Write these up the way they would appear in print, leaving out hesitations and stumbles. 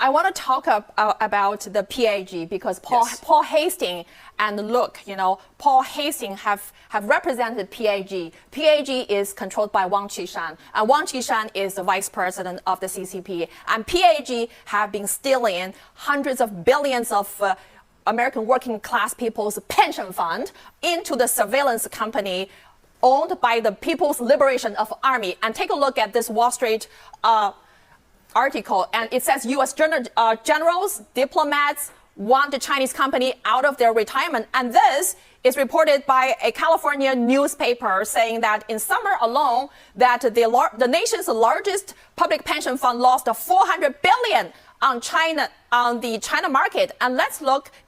I want to talk about the PAG because Paul Hastings and look, Paul Hastings have represented PAG. PAG is controlled by Wang Qishan, and Wang Qishan is the vice president of the CCP. And PAG have been stealing hundreds of billions of American working class people's pension fund into the surveillance company owned by the People's Liberation Army. And take a look at this Wall Street article, and it says U.S. generals, diplomats want the Chinese company out of their retirement. And this is reported by a California newspaper saying that in summer alone, that the nation's largest public pension fund lost $400 billion on the China market. And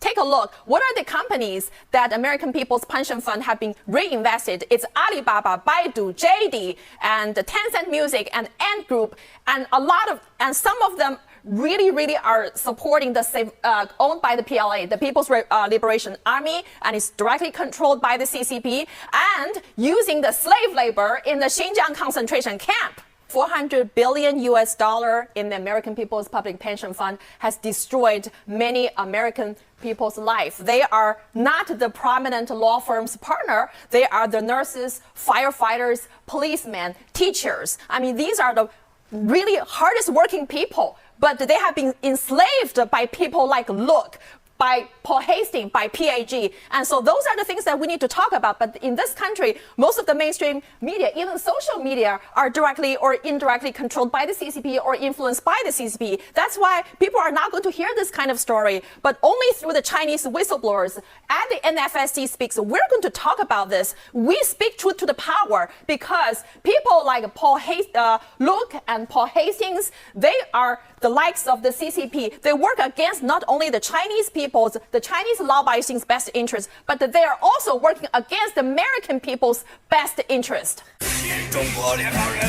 take a look. What are the companies that American People's Pension Fund have been reinvested? It's Alibaba, Baidu, JD, and Tencent Music, and Ant Group, and some of them really are supporting owned by the PLA, the People's Liberation Army, and it's directly controlled by the CCP, and using the slave labor in the Xinjiang concentration camp. $400 billion in the American People's Public Pension Fund has destroyed many American people's life. They are not the prominent law firm's partner. They are the nurses, firefighters, policemen, teachers. I mean, these are the really hardest working people, but they have been enslaved by people like by Paul Hastings, by PAG. And so those are the things that we need to talk about. But in this country, most of the mainstream media, even social media, are directly or indirectly controlled by the CCP or influenced by the CCP. That's why people are not going to hear this kind of story, but only through the Chinese whistleblowers. At the NFSC Speaks, we're going to talk about this. We speak truth to the power because people like Luke and Paul Hastings, they are the likes of the CCP. They work against not only the Chinese people's, the Chinese law-abiding's best interest, but they are also working against the American people's best interest. 中国领导人